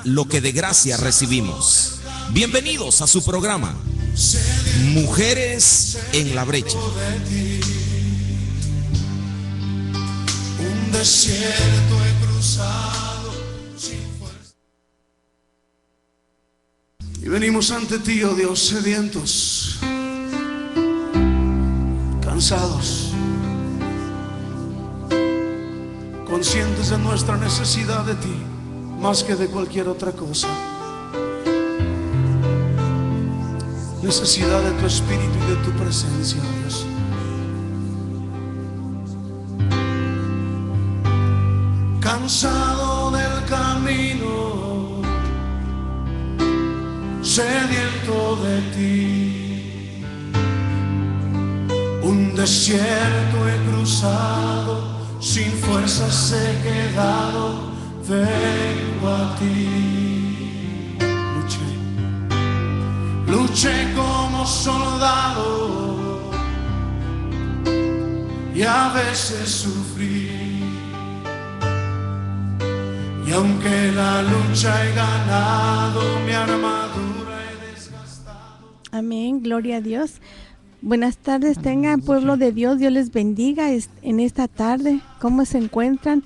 lo que de gracia recibimos. Bienvenidos a su programa, Mujeres en la Brecha. Un desierto he cruzado sin fuerza. Y venimos ante ti, oh Dios, sedientos, cansados, conscientes de nuestra necesidad de ti, más que de cualquier otra cosa. Necesidad de tu espíritu y de tu presencia, oh Dios. Cansado del camino, sediento de ti. Un desierto he cruzado, sin fuerzas he quedado, vengo a ti. Luché como soldado y a veces sufrí. Y aunque la lucha he ganado, mi armadura he desgastado. Amén, gloria a Dios. Buenas tardes, tengan pueblo de Dios, Dios les bendiga en esta tarde. ¿Cómo se encuentran?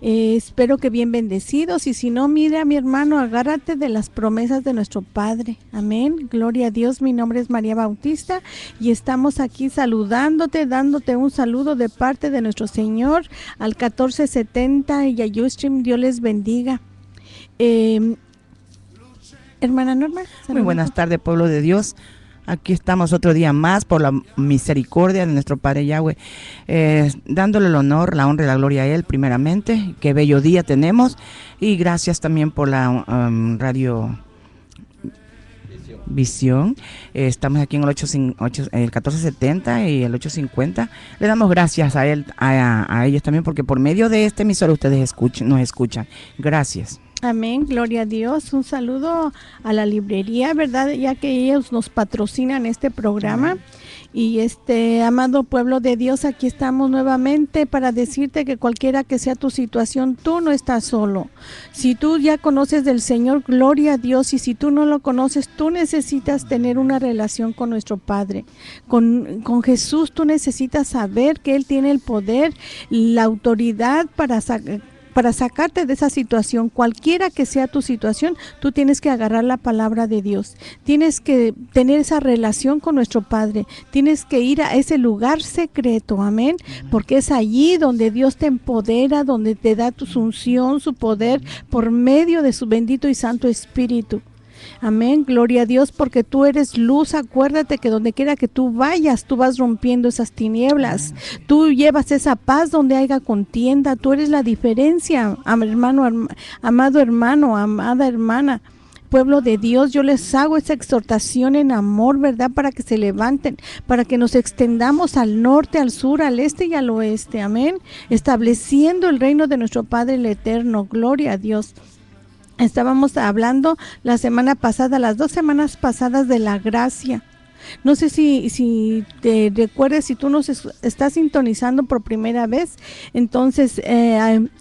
Espero que bien bendecidos, y si no, mira, mi hermano, agárrate de las promesas de nuestro Padre. Amén, gloria a Dios. Mi nombre es María Bautista y estamos aquí saludándote, dándote un saludo de parte de nuestro Señor al 1470 y a Ustream. Dios les bendiga. Hermana Norma. Muy buenas tardes, pueblo de Dios. Aquí estamos otro día más por la misericordia de nuestro Padre Yahweh, dándole el honor, la honra y la gloria a Él primeramente. Qué bello día tenemos, y gracias también por la radio Visión. Estamos aquí en el 1470 y el 850. Le damos gracias a Él, a ellos también, porque por medio de este emisor ustedes nos escuchan. Gracias. Amén, gloria a Dios. Un saludo a la librería, ¿verdad? Ya que ellos nos patrocinan este programa. Y amado pueblo de Dios, aquí estamos nuevamente para decirte que cualquiera que sea tu situación, tú no estás solo. Si tú ya conoces del Señor, gloria a Dios, y si tú no lo conoces, tú necesitas tener una relación con nuestro Padre. Con Jesús tú necesitas saber que Él tiene el poder, la autoridad para sacarte de esa situación. Cualquiera que sea tu situación, tú tienes que agarrar la palabra de Dios. Tienes que tener esa relación con nuestro Padre. Tienes que ir a ese lugar secreto, amén, porque es allí donde Dios te empodera, donde te da tu unción, su poder, por medio de su bendito y santo Espíritu. Amén, gloria a Dios, porque tú eres luz. Acuérdate que donde quiera que tú vayas, tú vas rompiendo esas tinieblas. Tú llevas esa paz donde haya contienda. Tú eres la diferencia, hermano, amado hermano, amada hermana. Pueblo de Dios, yo les hago esa exhortación en amor, ¿verdad? Para que se levanten, para que nos extendamos al norte, al sur, al este y al oeste. Amén, estableciendo el reino de nuestro Padre el Eterno. Gloria a Dios. Estábamos hablando la semana pasada, las 2 semanas pasadas, de la gracia. No sé si te recuerdas, si tú nos estás sintonizando por primera vez, entonces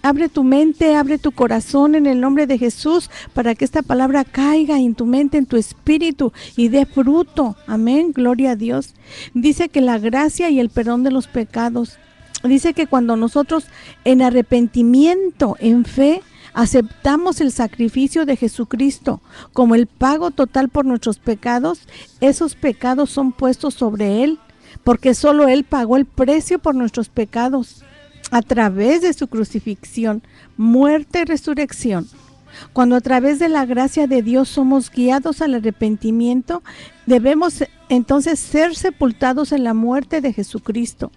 abre tu mente, abre tu corazón en el nombre de Jesús, para que esta palabra caiga en tu mente, en tu espíritu, y dé fruto. Amén, gloria a Dios. Dice que la gracia y el perdón de los pecados. Dice que cuando nosotros en arrepentimiento, en fe, aceptamos el sacrificio de Jesucristo como el pago total por nuestros pecados, esos pecados son puestos sobre Él, porque solo Él pagó el precio por nuestros pecados a través de su crucifixión, muerte y resurrección. Cuando a través de la gracia de Dios somos guiados al arrepentimiento, debemos entonces ser sepultados en la muerte de Jesucristo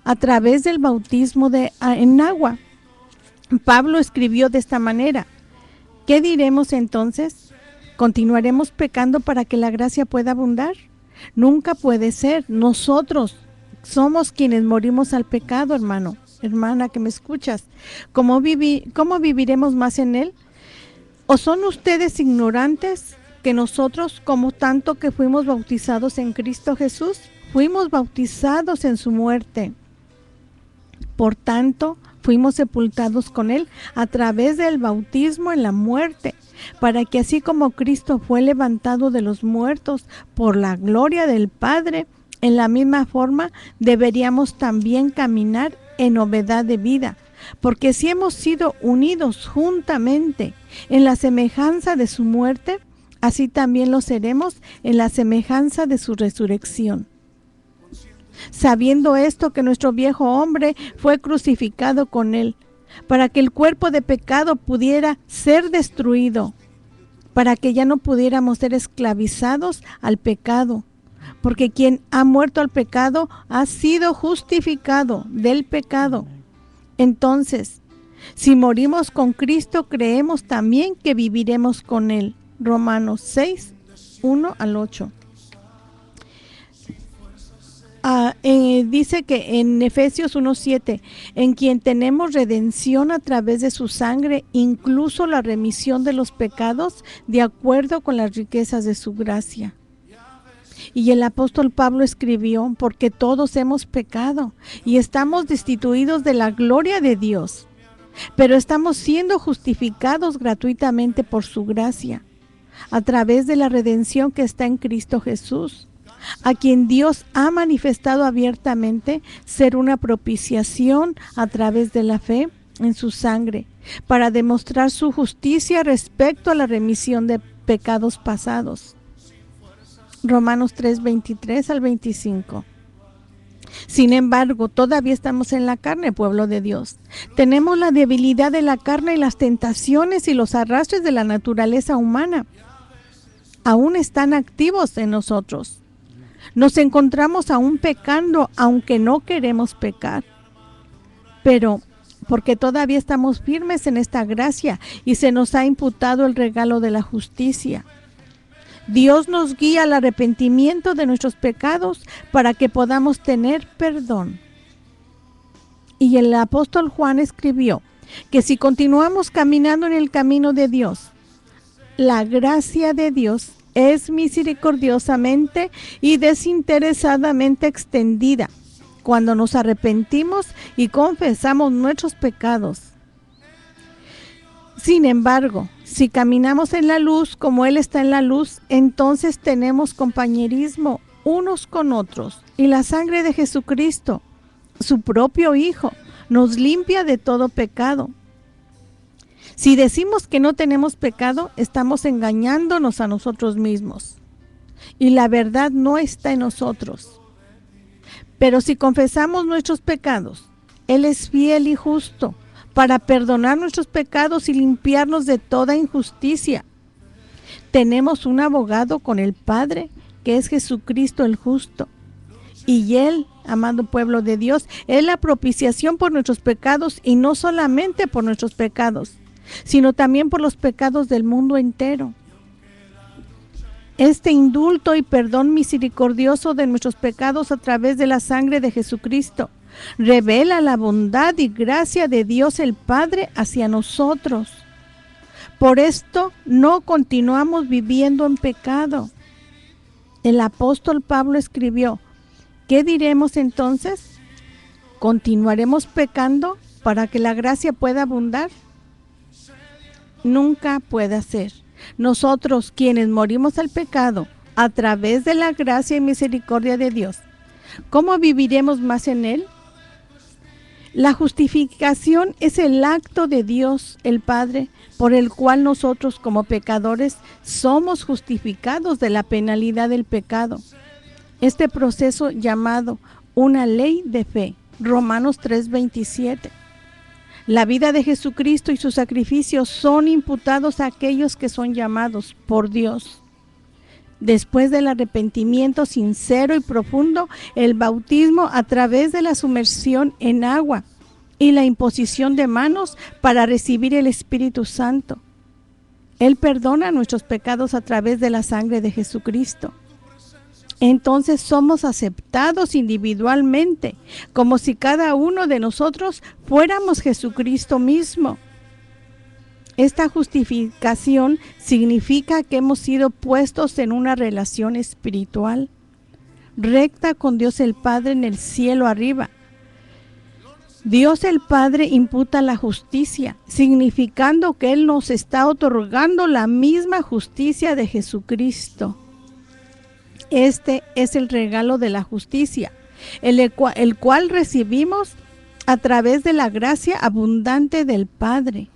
a través del bautismo en agua. Pablo escribió de esta manera: ¿qué diremos entonces? ¿Continuaremos pecando para que la gracia pueda abundar? Nunca puede ser. Nosotros somos quienes morimos al pecado, hermano, hermana que me escuchas. ¿Cómo viviremos más en él? ¿O son ustedes ignorantes que nosotros, como tanto que fuimos bautizados en Cristo Jesús, fuimos bautizados en su muerte? Por tanto, fuimos sepultados con Él a través del bautismo en la muerte, para que así como Cristo fue levantado de los muertos por la gloria del Padre, en la misma forma deberíamos también caminar en novedad de vida, porque si hemos sido unidos juntamente en la semejanza de su muerte, así también lo seremos en la semejanza de su resurrección. Sabiendo esto, que nuestro viejo hombre fue crucificado con Él, para que el cuerpo de pecado pudiera ser destruido, para que ya no pudiéramos ser esclavizados al pecado, porque quien ha muerto al pecado ha sido justificado del pecado. Entonces, si morimos con Cristo, creemos también que viviremos con Él. Romanos 6, 1 al 8. Dice que en Efesios 1:7, en quien tenemos redención a través de su sangre, incluso la remisión de los pecados, de acuerdo con las riquezas de su gracia. Y el apóstol Pablo escribió, porque todos hemos pecado y estamos destituidos de la gloria de Dios, pero estamos siendo justificados gratuitamente por su gracia, a través de la redención que está en Cristo Jesús, a quien Dios ha manifestado abiertamente ser una propiciación a través de la fe en su sangre, para demostrar su justicia respecto a la remisión de pecados pasados. Romanos 3, 23 al 25. Sin embargo, todavía estamos en la carne, pueblo de Dios. Tenemos la debilidad de la carne y las tentaciones y los arrastres de la naturaleza humana. Aún están activos en nosotros. Nos encontramos aún pecando, aunque no queremos pecar. Pero porque todavía estamos firmes en esta gracia y se nos ha imputado el regalo de la justicia. Dios nos guía al arrepentimiento de nuestros pecados para que podamos tener perdón. Y el apóstol Juan escribió que si continuamos caminando en el camino de Dios, la gracia de Dios es misericordiosamente y desinteresadamente extendida cuando nos arrepentimos y confesamos nuestros pecados. Sin embargo, si caminamos en la luz como Él está en la luz, entonces tenemos compañerismo unos con otros, y la sangre de Jesucristo, su propio Hijo, nos limpia de todo pecado. Si decimos que no tenemos pecado, estamos engañándonos a nosotros mismos, y la verdad no está en nosotros. Pero si confesamos nuestros pecados, Él es fiel y justo para perdonar nuestros pecados y limpiarnos de toda injusticia. Tenemos un abogado con el Padre, que es Jesucristo el justo. Y Él, amado pueblo de Dios, es la propiciación por nuestros pecados, y no solamente por nuestros pecados, sino también por los pecados del mundo entero. Este indulto y perdón misericordioso de nuestros pecados a través de la sangre de Jesucristo revela la bondad y gracia de Dios el Padre hacia nosotros. Por esto no continuamos viviendo en pecado. El apóstol Pablo escribió, ¿qué diremos entonces? ¿Continuaremos pecando para que la gracia pueda abundar? Nunca puede ser. Nosotros, quienes morimos al pecado a través de la gracia y misericordia de Dios, ¿cómo viviremos más en Él? La justificación es el acto de Dios, el Padre, por el cual nosotros como pecadores somos justificados de la penalidad del pecado. Este proceso llamado una ley de fe, Romanos 3:27. La vida de Jesucristo y sus sacrificios son imputados a aquellos que son llamados por Dios. Después del arrepentimiento sincero y profundo, el bautismo a través de la sumersión en agua y la imposición de manos para recibir el Espíritu Santo. Él perdona nuestros pecados a través de la sangre de Jesucristo. Entonces somos aceptados individualmente, como si cada uno de nosotros fuéramos Jesucristo mismo. Esta justificación significa que hemos sido puestos en una relación espiritual recta con Dios el Padre en el cielo arriba. Dios el Padre imputa la justicia, significando que Él nos está otorgando la misma justicia de Jesucristo. Este es el regalo de la justicia, el cual recibimos a través de la gracia abundante del Padre.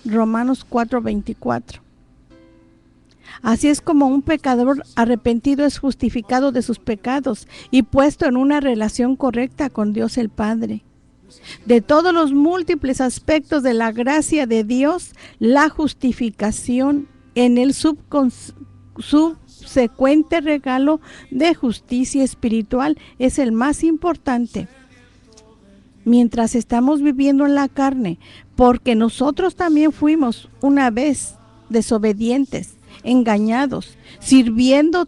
Romanos 4:24. Así es como un pecador arrepentido es justificado de sus pecados y puesto en una relación correcta con Dios el Padre. De todos los múltiples aspectos de la gracia de Dios, la justificación en el subsecuente regalo de justicia espiritual es el más importante. Mientras estamos viviendo en la carne, porque nosotros también fuimos una vez desobedientes, engañados, sirviendo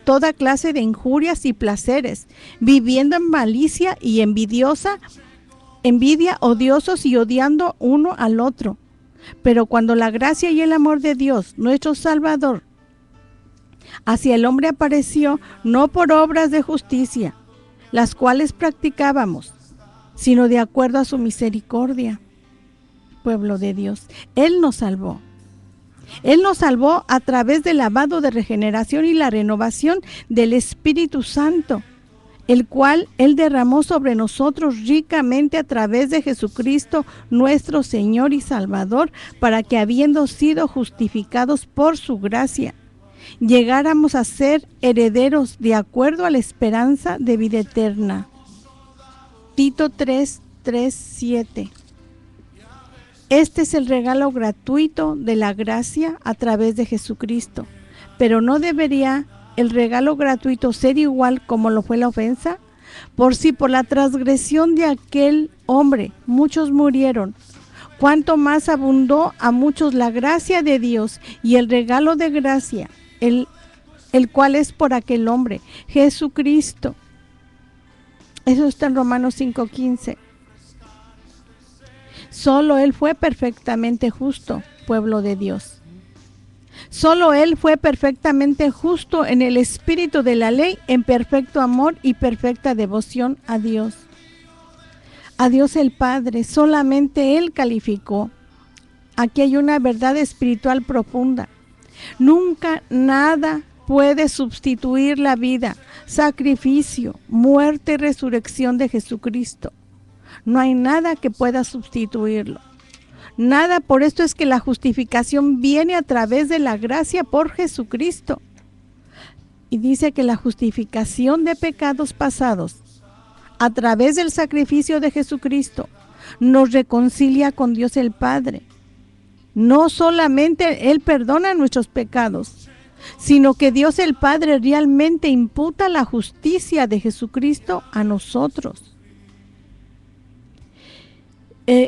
toda clase de injurias y placeres, viviendo en malicia y envidia, odiosos y odiando uno al otro. Pero cuando la gracia y el amor de Dios, nuestro Salvador, hacia el hombre apareció, no por obras de justicia, las cuales practicábamos, sino de acuerdo a su misericordia. Pueblo de Dios, Él nos salvó. Él nos salvó a través del lavado de regeneración y la renovación del Espíritu Santo, el cual Él derramó sobre nosotros ricamente a través de Jesucristo, nuestro Señor y Salvador, para que, habiendo sido justificados por su gracia, llegáramos a ser herederos de acuerdo a la esperanza de vida eterna. Tito 3:7. Este es el regalo gratuito de la gracia a través de Jesucristo, pero ¿no debería el regalo gratuito ser igual como lo fue la ofensa? Por si por la transgresión de aquel hombre muchos murieron, cuánto más abundó a muchos la gracia de Dios y el regalo de gracia, el cual es por aquel hombre, Jesucristo. Eso está en Romanos 5:15. Solo Él fue perfectamente justo, pueblo de Dios. Solo Él fue perfectamente justo en el espíritu de la ley, en perfecto amor y perfecta devoción a Dios. A Dios el Padre, solamente Él calificó. Aquí hay una verdad espiritual profunda. Nunca nada puede sustituir la vida, sacrificio, muerte y resurrección de Jesucristo. No hay nada que pueda sustituirlo. Nada, por esto es que la justificación viene a través de la gracia por Jesucristo. Y dice que la justificación de pecados pasados, a través del sacrificio de Jesucristo, nos reconcilia con Dios el Padre. No solamente Él perdona nuestros pecados, sino que Dios el Padre realmente imputa la justicia de Jesucristo a nosotros.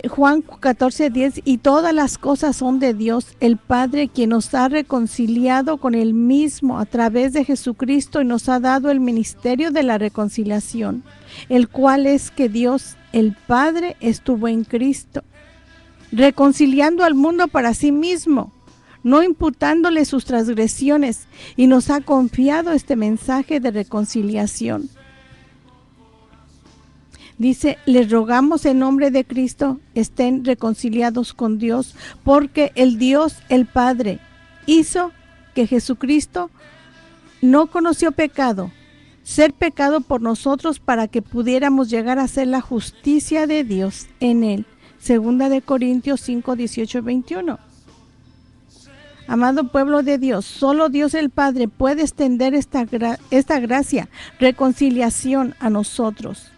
Juan 14:10, y todas las cosas son de Dios el Padre, quien nos ha reconciliado con Él mismo a través de Jesucristo y nos ha dado el ministerio de la reconciliación, el cual es que Dios el Padre estuvo en Cristo, reconciliando al mundo para sí mismo, no imputándole sus transgresiones, y nos ha confiado este mensaje de reconciliación. Dice, les rogamos en nombre de Cristo, estén reconciliados con Dios, porque el Dios, el Padre, hizo que Jesucristo no conoció pecado, ser pecado por nosotros para que pudiéramos llegar a ser la justicia de Dios en Él. Segunda de Corintios 5:18-21. Amado pueblo de Dios, solo Dios el Padre puede extender esta gracia, reconciliación a nosotros.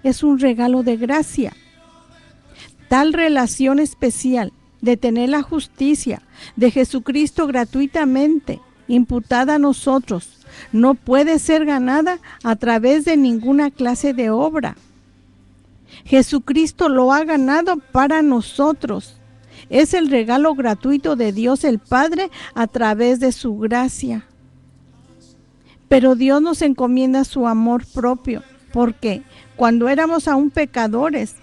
Es un regalo de gracia. Tal relación especial de tener la justicia de Jesucristo gratuitamente imputada a nosotros no puede ser ganada a través de ninguna clase de obra. Jesucristo lo ha ganado para nosotros. Es el regalo gratuito de Dios el Padre a través de su gracia. Pero Dios nos encomienda su amor propio, porque cuando éramos aún pecadores,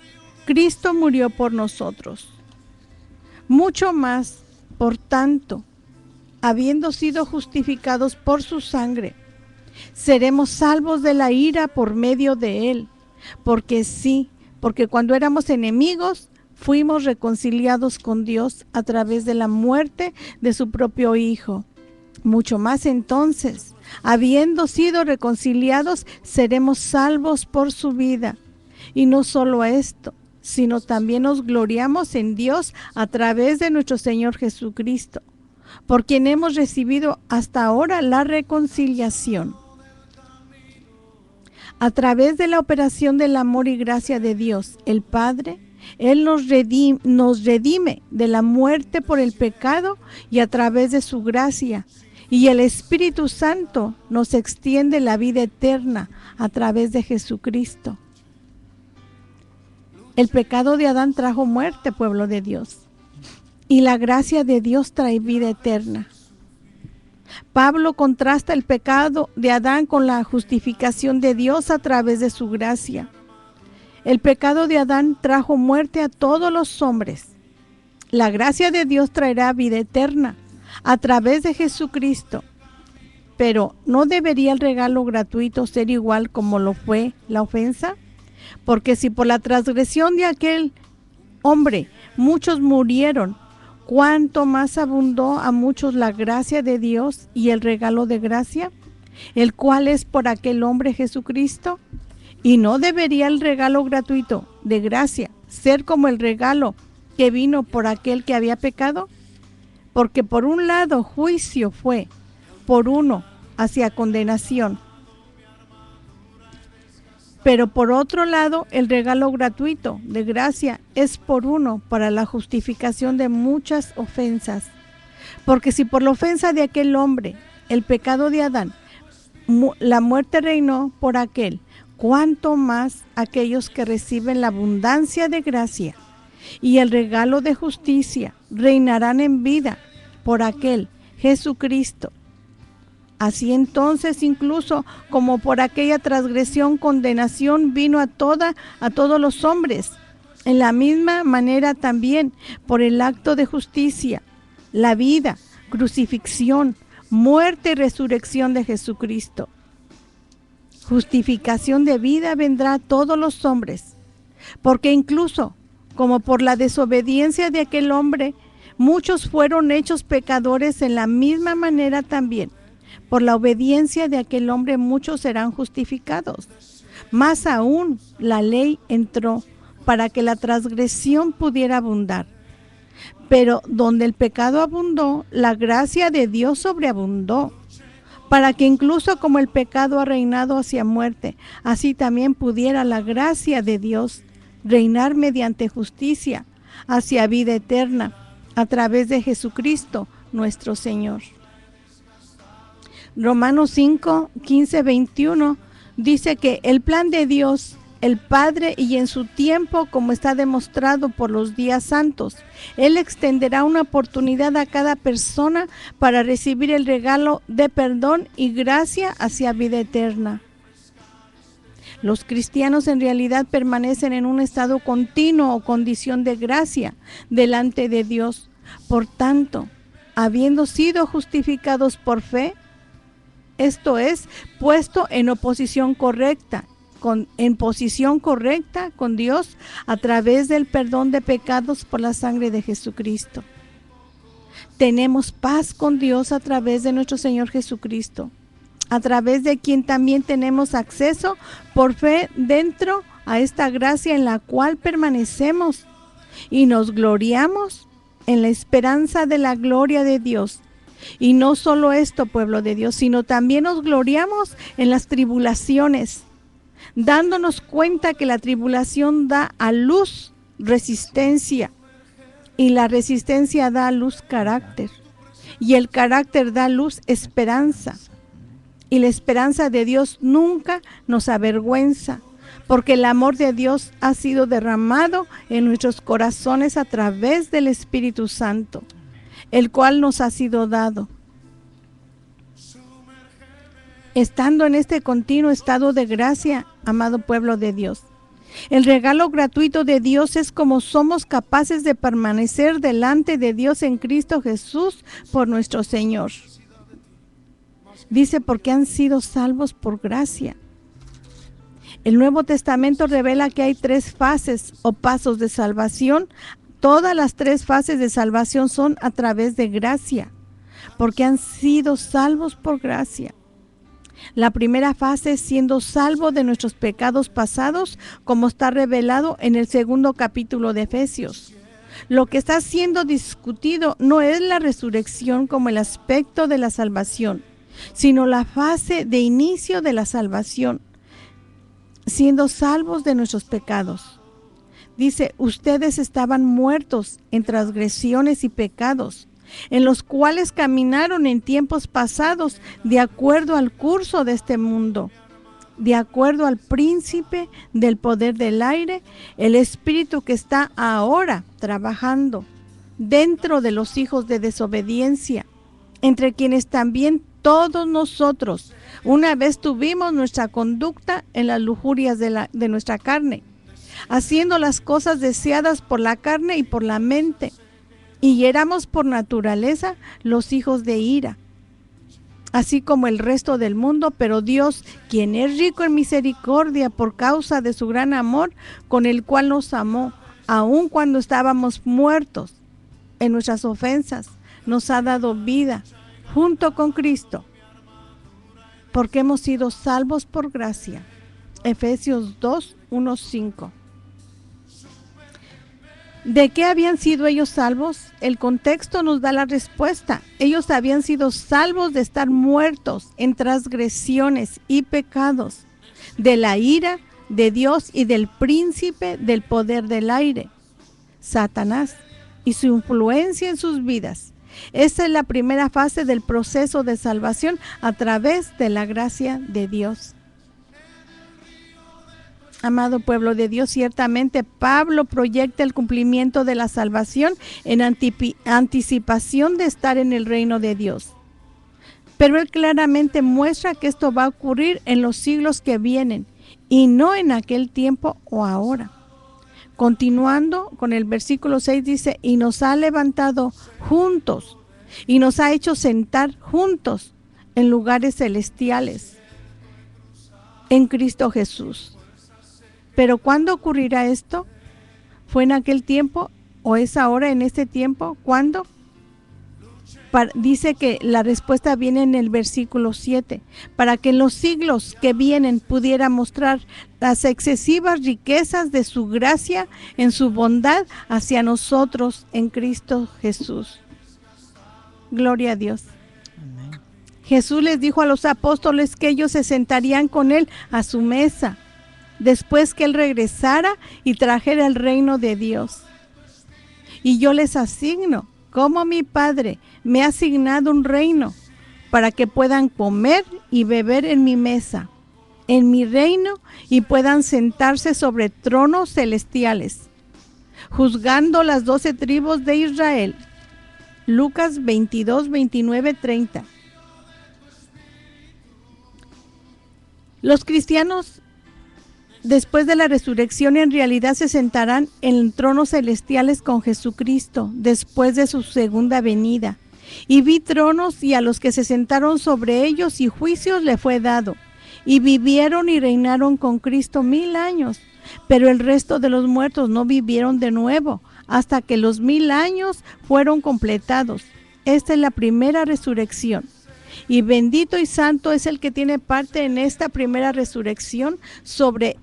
Cristo murió por nosotros. Mucho más, por tanto, habiendo sido justificados por su sangre, seremos salvos de la ira por medio de Él. Porque sí, porque cuando éramos enemigos, fuimos reconciliados con Dios a través de la muerte de su propio Hijo. Mucho más entonces, habiendo sido reconciliados, seremos salvos por su vida. Y no solo esto, sino también nos gloriamos en Dios a través de nuestro Señor Jesucristo, por quien hemos recibido hasta ahora la reconciliación. A través de la operación del amor y gracia de Dios, el Padre, Él nos redime de la muerte por el pecado y a través de su gracia. Y el Espíritu Santo nos extiende la vida eterna a través de Jesucristo. El pecado de Adán trajo muerte, pueblo de Dios, y la gracia de Dios trae vida eterna. Pablo contrasta el pecado de Adán con la justificación de Dios a través de su gracia. El pecado de Adán trajo muerte a todos los hombres. La gracia de Dios traerá vida eterna a través de Jesucristo. Pero ¿no debería el regalo gratuito ser igual como lo fue la ofensa? Porque si por la transgresión de aquel hombre muchos murieron, ¿cuánto más abundó a muchos la gracia de Dios y el regalo de gracia, el cual es por aquel hombre Jesucristo? ¿Y no debería el regalo gratuito de gracia ser como el regalo que vino por aquel que había pecado? Porque por un lado juicio fue por uno hacia condenación, pero por otro lado el regalo gratuito de gracia es por uno para la justificación de muchas ofensas. Porque si por la ofensa de aquel hombre, el pecado de Adán, la muerte reinó por aquel, cuánto más aquellos que reciben la abundancia de gracia y el regalo de justicia reinarán en vida por aquel Jesucristo. Así entonces, incluso como por aquella transgresión, condenación vino a todos los hombres, en la misma manera también por el acto de justicia, la vida, crucifixión, muerte y resurrección de Jesucristo. Justificación de vida vendrá a todos los hombres, porque incluso como por la desobediencia de aquel hombre, muchos fueron hechos pecadores, en la misma manera también por la obediencia de aquel hombre muchos serán justificados. Más aún, la ley entró para que la transgresión pudiera abundar. Pero donde el pecado abundó, la gracia de Dios sobreabundó, para que incluso como el pecado ha reinado hacia muerte, así también pudiera la gracia de Dios reinar mediante justicia hacia vida eterna, a través de Jesucristo nuestro Señor. Romanos 5, 15, 21 dice que el plan de Dios, el Padre, y en su tiempo, como está demostrado por los días santos, Él extenderá una oportunidad a cada persona para recibir el regalo de perdón y gracia hacia vida eterna. Los cristianos en realidad permanecen en un estado continuo o condición de gracia delante de Dios. Por tanto, habiendo sido justificados por fe, esto es, puesto en posición correcta con Dios a través del perdón de pecados por la sangre de Jesucristo. Tenemos paz con Dios a través de nuestro Señor Jesucristo, a través de quien también tenemos acceso por fe dentro a esta gracia en la cual permanecemos y nos gloriamos en la esperanza de la gloria de Dios. Y no solo esto, pueblo de Dios, sino también nos gloriamos en las tribulaciones, dándonos cuenta que la tribulación da a luz resistencia, y la resistencia da a luz carácter, y el carácter da a luz esperanza, y la esperanza de Dios nunca nos avergüenza, porque el amor de Dios ha sido derramado en nuestros corazones a través del Espíritu Santo, el cual nos ha sido dado. Estando en este continuo estado de gracia, amado pueblo de Dios, el regalo gratuito de Dios es como somos capaces de permanecer delante de Dios en Cristo Jesús por nuestro Señor. Dice, porque han sido salvos por gracia. El Nuevo Testamento revela que hay 3 fases o pasos de salvación. Todas las 3 fases de salvación son a través de gracia, porque han sido salvos por gracia. La primera fase es siendo salvo de nuestros pecados pasados, como está revelado en el 2º capítulo de Efesios. Lo que está siendo discutido no es la resurrección como el aspecto de la salvación, sino la fase de inicio de la salvación, siendo salvos de nuestros pecados. Dice, ustedes estaban muertos en transgresiones y pecados, en los cuales caminaron en tiempos pasados de acuerdo al curso de este mundo, de acuerdo al príncipe del poder del aire, el espíritu que está ahora trabajando dentro de los hijos de desobediencia, entre quienes también todos nosotros una vez tuvimos nuestra conducta en las lujurias de nuestra carne, haciendo las cosas deseadas por la carne y por la mente, y éramos por naturaleza los hijos de ira, así como el resto del mundo. Pero Dios, quien es rico en misericordia por causa de su gran amor, con el cual nos amó, aun cuando estábamos muertos en nuestras ofensas, nos ha dado vida junto con Cristo, porque hemos sido salvos por gracia. Efesios 2, 1, 5. ¿De qué habían sido ellos salvos? El contexto nos da la respuesta. Ellos habían sido salvos de estar muertos en transgresiones y pecados, de la ira de Dios y del príncipe del poder del aire, Satanás, y su influencia en sus vidas. Esta es la primera fase del proceso de salvación a través de la gracia de Dios. Amado pueblo de Dios, ciertamente Pablo proyecta el cumplimiento de la salvación en anticipación de estar en el reino de Dios. Pero él claramente muestra que esto va a ocurrir en los siglos que vienen y no en aquel tiempo o ahora. Continuando con el versículo 6 dice, y nos ha levantado juntos y nos ha hecho sentar juntos en lugares celestiales en Cristo Jesús. Pero ¿cuándo ocurrirá esto? ¿Fue en aquel tiempo o es ahora en este tiempo? ¿Cuándo? Dice que la respuesta viene en el versículo 7, para que en los siglos que vienen pudiera mostrar las excesivas riquezas de su gracia en su bondad hacia nosotros en Cristo Jesús. Gloria a Dios. Amén. Jesús les dijo a los apóstoles que ellos se sentarían con él a su mesa, después que él regresara y trajera el reino de Dios. Y yo les asigno, como mi Padre me ha asignado un reino, para que puedan comer y beber en mi mesa, en mi reino, y puedan sentarse sobre tronos celestiales, juzgando las 12 tribus de Israel. Lucas 22, 29, 30. Los cristianos, después de la resurrección, en realidad se sentarán en tronos celestiales con Jesucristo después de su segunda venida. Y vi tronos, y a los que se sentaron sobre ellos, y juicios le fue dado. Y vivieron y reinaron con Cristo 1000 años. Pero el resto de los muertos no vivieron de nuevo, hasta que los 1000 años fueron completados. Esta es la primera resurrección. Y bendito y santo es el que tiene parte en esta primera resurrección. Sobre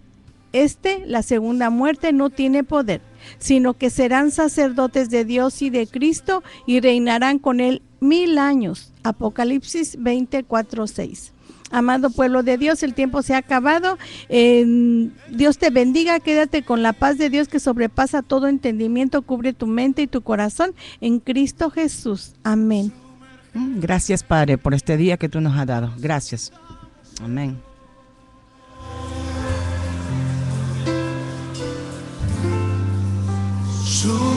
la segunda muerte no tiene poder, sino que serán sacerdotes de Dios y de Cristo y reinarán con él 1000 años. Apocalipsis 24, 6. Amado pueblo de Dios, el tiempo se ha acabado. Dios te bendiga, quédate con la paz de Dios que sobrepasa todo entendimiento, cubre tu mente y tu corazón en Cristo Jesús. Amén. Gracias, Padre, por este día que tú nos has dado. Gracias. Amén. Su